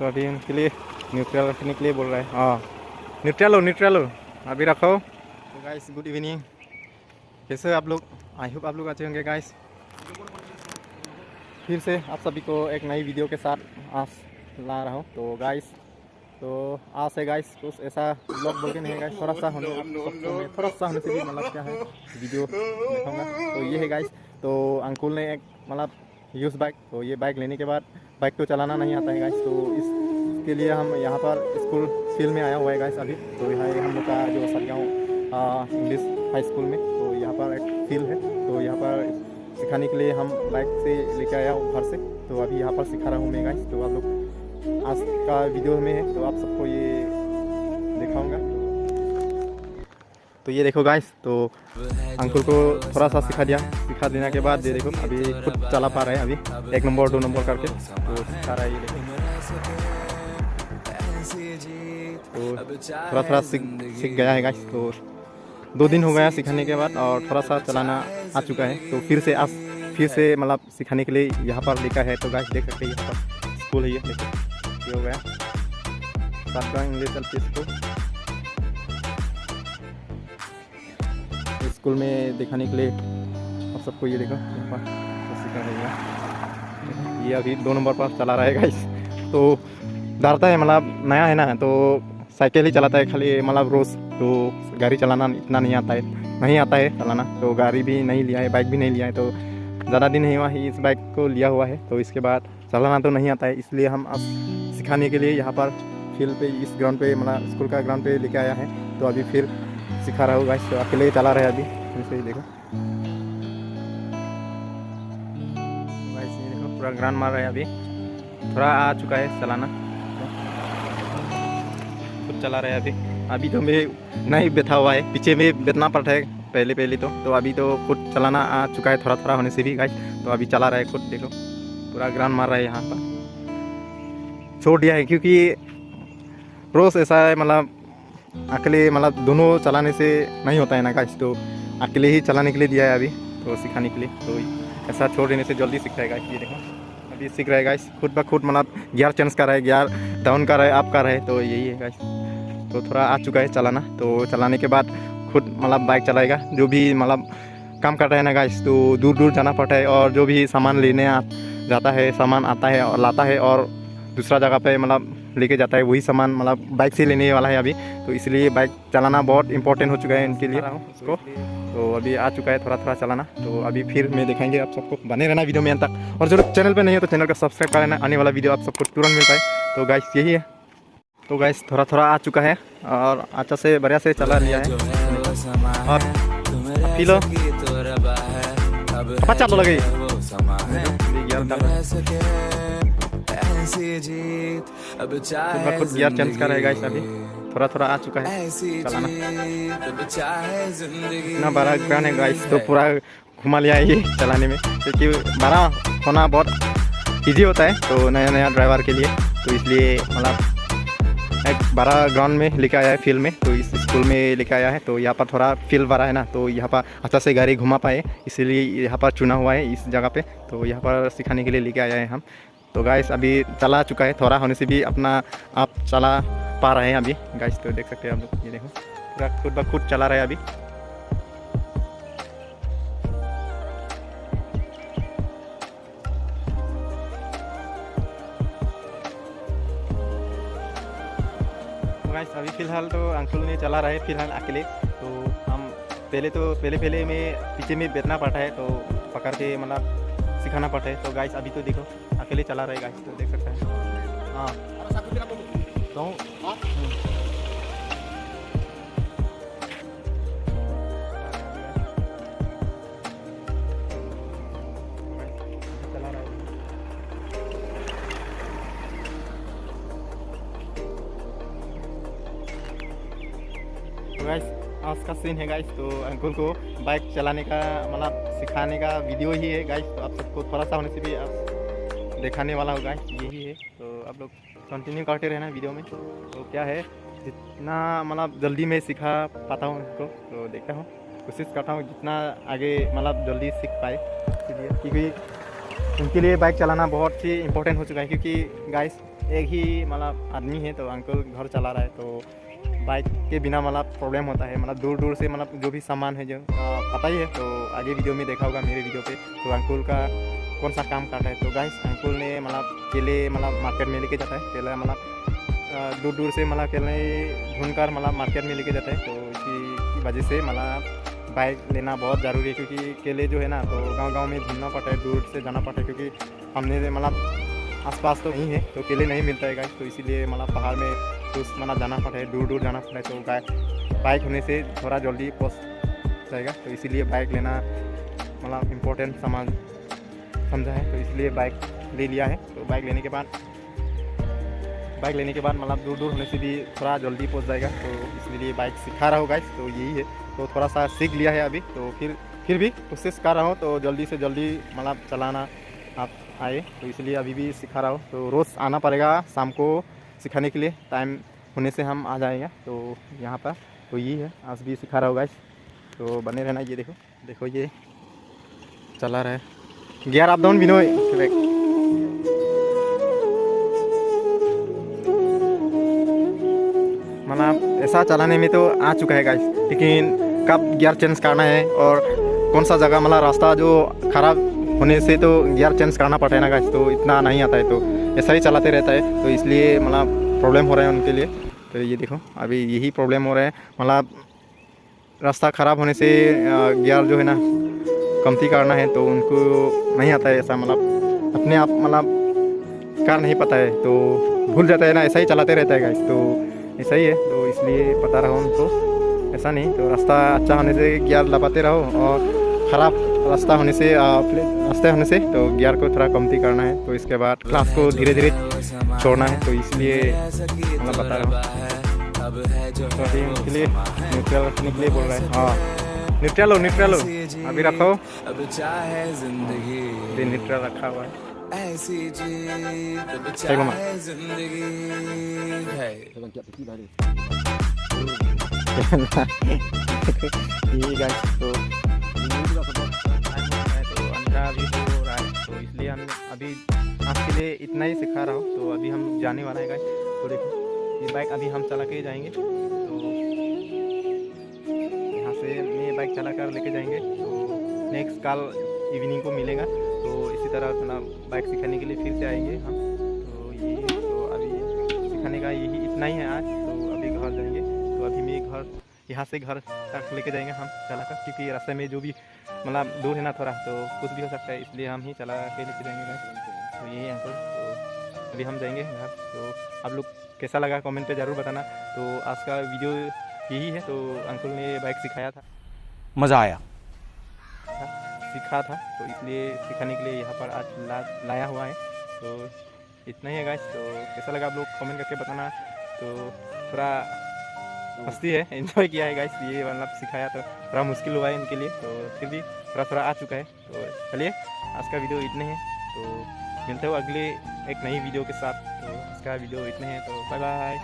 तो अभी उनके लिए न्यूट्रल रखने के लिए बोल रहा है। हाँ, न्यूट्रल हो अभी रखो। तो गाइस गुड इवनिंग, कैसे आप लोग? आई होप आप लोग अच्छे होंगे गाइस। फिर से आप सभी को एक नई वीडियो के साथ आज ला रहा हूँ। तो गाइस तो आज है गाइस कुछ ऐसा ब्लॉग बोल के नहीं है गाइस, थोड़ा सा होने आप सबको मैं थोड़ा सा होने से भी मतलब क्या है वीडियो दिखाऊंगा। तो ये है गाइस, तो अंकुल ने एक मतलब यूज़ बाइक, तो ये बाइक लेने के बाद बाइक तो चलाना नहीं आता है गाइस, तो इसके लिए हम यहाँ पर स्कूल फील्ड में आया हुआ है गाइस अभी। तो यहाँ हम लोग का जो सरियाँव इंग्लिश हाई स्कूल में, तो यहाँ पर एक फील्ड है, तो यहाँ पर सिखाने के लिए हम बाइक से लेके आया हूँ घर से। तो अभी यहाँ पर सिखा रहा हूँ मैं गाइस। तो आप लोग आज का वीडियो में है, तो आप सबको ये दिखाऊंगा। तो ये देखो गाइस, तो अंकुल को थोड़ा सा सिखा देने के बाद ये देखो अभी खुद चला पा रहे हैं अभी 1 नंबर 2 नंबर करके, तो सिखा रहा है ये देखो। तो थोड़ा सीख गया है गाइस। तो 2 दिन हो गया सिखाने के बाद और थोड़ा सा चलाना आ चुका है। तो फिर से मतलब सिखाने के लिए यहाँ पर लिखा है। तो गाइस देख सकते हैं यहाँ पर स्कूल है, ये देखो ये हो गया सरियाँव इंग्लिश एलपी स्कूल में दिखाने के लिए आप सबको ये देखो यहाँ पर तो सिखा रहेगा। ये अभी 2 नंबर पर चला रहा है गाइस। तो डरता है, मतलब नया है ना, तो साइकिल ही चलाता है खाली, मतलब रोज़। तो गाड़ी चलाना इतना नहीं आता है चलाना। तो गाड़ी भी नहीं लिया है, बाइक भी नहीं लिया है, तो ज़्यादा दिन नहीं हुआ है इस बाइक को लिया हुआ है। तो इसके बाद चलाना तो नहीं आता है, इसलिए हम अब सिखाने के लिए यहाँ पर फील्ड पे इस ग्राउंड पे मतलब स्कूल का ग्राउंड पे लेके आया है। तो अभी फिर सिखा रहा हूँ गाइस। तो अकेले चला रहे हैं अभी फिर ही देखो गाइस, ये देखो पूरा ग्राउंड मार रहा है अभी, थोड़ा आ चुका है चलाना, खुद चला रहे हैं अभी तो मैं नहीं बैठा हुआ है, पीछे में बैठना पड़ता है पहले तो अभी तो खुद चलाना आ चुका है थोड़ा होने से भी गाइस। तो अभी चला रहा है खुद, देखो पूरा ग्राउंड मार रहा है। यहाँ पर छोड़ दिया है क्योंकि रोज़ ऐसा है, मतलब अकेले मतलब दोनों चलाने से नहीं होता है ना गाइस, तो अकेले ही चलाने के लिए दिया है अभी, तो सिखाने के लिए। तो ऐसा छोड़ देने से जल्दी सीख रहेगा। ये देखो अभी सीख रहा है गाइस, खुद ब खुद मतलब गियर चेंज कर रहा है, गियर डाउन कर रहा है, अप कर रहा है। तो यही है गाइस, तो थोड़ा आ चुका है चलाना। तो चलाने के बाद खुद मतलब बाइक चलाएगा, जो भी मतलब काम करता है ना गाइस, तो दूर जाना पड़ता है, और जो भी सामान लेने जाता है, सामान आता है और लाता है और दूसरा जगह पे मतलब लेके जाता है, वही सामान मतलब बाइक से लेने वाला है अभी। तो इसलिए बाइक चलाना बहुत इंपॉर्टेंट हो चुका है इनके लिए उसको। तो अभी आ चुका है थोड़ा चलाना। तो अभी फिर मैं दिखाएंगे आप सबको, बने रहना वीडियो में अंत तक। और जो चैनल पे नहीं है तो चैनल को सब्सक्राइब कर लेना, आने वाला वीडियो आप सबको तुरंत मिल पाए। तो गाइस यही है। तो गाइस थोड़ा आ चुका है और अच्छा से बढ़िया से चला लिया है। और फिलो पचा तो लगे खुद गियर चेंज कर रहेगा। अभी थोड़ा आ चुका है चलाना। इतना बड़ा ग्राउंड है गाइस, तो पूरा घुमा लिया है ये चलाने में, क्योंकि बड़ा होना बहुत इजी होता है तो नया ड्राइवर के लिए। तो इसलिए मतलब एक बड़ा ग्राउंड में लेके आया है फील्ड में, तो इस स्कूल में लेके आया है। तो यहाँ पर थोड़ा फील्ड बड़ा है ना, तो यहाँ पर अच्छा से गाड़ी घुमा पाए, इसीलिए यहाँ पर चुना हुआ है इस जगह पे। तो यहाँ पर सिखाने के लिए लेके आया है हम। तो गाइस अभी चला चुका है, थोड़ा होने से भी अपना आप चला पा रहे हैं अभी गाइस। तो देख सकते हैं आप लोग, ये देखो पूरा खुद ब खुद चला रहे हैं अभी। गाइस अभी फ़िलहाल तो अंकुल ने चला रहा है फिलहाल अकेले। तो हम पहले में पीछे में बैठना पड़ता है, तो पकड़ के मतलब सिखाना पड़ता है। तो गाइस अभी तो देखो अकेले चला रहे गाइस, तो देख सकते हैं। हाँ तो गाइस आज का सीन है गाइस। तो अंकुल को बाइक चलाने का मतलब सिखाने का वीडियो ही है गाइस। तो आप सबको थोड़ा सा होने से भी आप दिखाने वाला हो गाइस, यही है। तो आप लोग कंटिन्यू करते रहना वीडियो में। तो क्या है जितना मतलब जल्दी मैं सिखा पाता हूँ उनको, तो देखता हूँ, कोशिश करता हूँ जितना आगे मतलब जल्दी सीख पाए, इसलिए क्योंकि उनके लिए बाइक चलाना बहुत ही इम्पोर्टेंट हो चुका है, क्योंकि गाइस एक ही मतलब आदमी है, तो अंकल घर चला रहा है, तो बाइक के बिना मतलब प्रॉब्लम होता है। मतलब दूर दूर से मतलब जो भी सामान है जो पता ही है, तो आगे वीडियो में देखा होगा मेरे वीडियो पे, तो अंकुल का कौन सा काम करता है। तो गाइस अंकुल ने मतलब केले मतलब मार्केट में लेके जाता है, केला मतलब दूर दूर से मतलब केले ढूंढ कर मतलब मार्केट में लेके जाता है। तो इसी वजह से मतलब बाइक लेना बहुत ज़रूरी है, क्योंकि केले जो है ना तो गांव-गांव में ढूंढना पड़ता है, दूर से जाना पड़ता है, क्योंकि हमने मतलब आसपास तो नहीं है तो केले नहीं मिलता है गाइस। तो इसीलिए मतलब पहाड़ में कुछ मतलब जाना पड़ता है, दूर दूर जाना पड़ता है। तो बाइक होने से थोड़ा जल्दी पहुँच जाएगा, तो इसीलिए बाइक लेना मतलब इम्पोर्टेंट सामान समझा है, तो इसलिए बाइक ले लिया है। तो बाइक लेने के बाद मतलब दूर दूर होने से भी थोड़ा जल्दी पहुंच जाएगा, तो इसलिए बाइक सिखा रहा हूँ गाइस। तो यही है, तो थोड़ा सा सीख लिया है अभी, तो फिर भी कोशिश कर रहा हूँ तो जल्दी से जल्दी मतलब चलाना आप आए, तो इसलिए अभी भी सिखा रहा हूँ। तो रोज़ आना पड़ेगा शाम को सिखाने के लिए, टाइम होने से हम आ जाएंगे तो यहाँ पर। तो यही है, आज भी सिखा रहा हूँ गाइस, तो बने रहना। ये देखो ये चला रहा है, गियर अप डाउन बिनोय मतलब ऐसा चलाने में तो आ चुका है गाइस, लेकिन कब गियर चेंज करना है और कौन सा जगह मतलब रास्ता जो ख़राब होने से तो गियर चेंज करना पड़ता है ना गाइस, तो इतना नहीं आता है, तो ऐसा ही चलाते रहता है, तो इसलिए मतलब प्रॉब्लम हो रहा है उनके लिए। तो ये देखो अभी यही प्रॉब्लम हो रहा है, मतलब रास्ता ख़राब होने से गियर जो है ना कमती करना है, तो उनको नहीं आता है ऐसा, मतलब अपने आप मतलब कर नहीं पता है, तो भूल जाता है ना, ऐसा ही चलाते रहता है गाइस। तो ऐसा ही है, तो इसलिए बता रहा हूँ उनको, ऐसा नहीं। तो रास्ता अच्छा होने से गियर दबाते रहो, और ख़राब रास्ता होने से रास्ते होने से तो गियर को थोड़ा कमती करना है, तो इसके बाद क्लास को धीरे धीरे छोड़ना है, तो इसलिए मैं बता रहा हूँ। तो अभी उनके लिए न्यूट्रल रखने के लिए बोल रहा है। हाँ न्यूट्रल हो अभी रखो, अभी न्यूट्रल रखा हुआ है। ऐसी जीत चलो मां। चाहे जिंदगी है। ये गाइस तो अंतरा अभी हो रहा है, तो इसलिए हम अभी आपके लिए इतना ही सिखा रहा हूँ। तो अभी हम जाने वाला है गाइस, तो देखो ये बाइक अभी हम चला के जाएंगे, तो यहाँ से मैं बाइक चला कर लेके जाएंगे, तो नेक्स्ट कल इवनिंग को मिलेगा। तो इसी तरह अपना बाइक सिखाने के लिए फिर से आएंगे हम। तो ये तो अभी सिखाने का यही इतना ही है आज, तो अभी घर जाएंगे। तो अभी मैं घर यहाँ से घर तक लेके जाएंगे हम चला कर, क्योंकि रास्ते में जो भी मतलब दूर है ना थोड़ा, तो कुछ भी हो सकता है, इसलिए हम ही चला के लेके जाएंगे। तो यही अंकल, तो अभी हम जाएंगे घर। तो आप लोग कैसा लगा कमेंट पे ज़रूर बताना। तो आज का वीडियो यही है, तो अंकल ने बाइक सिखाया था, मज़ा आया, सीखा था, तो इसलिए सिखाने के लिए यहाँ पर आज लाया हुआ है। तो इतना ही है गाइस, तो कैसा लगा आप लोग कमेंट करके बताना। तो थोड़ा मस्ती है, एंजॉय किया है गाइस, ये मतलब सिखाया तो थोड़ा मुश्किल हुआ है इनके लिए, तो फिर भी थोड़ा आ चुका है। तो चलिए आज का वीडियो इतने हैं, तो मिलते हो अगले एक नई वीडियो के साथ। तो आज का वीडियो इतने हैं, तो बाय बाय।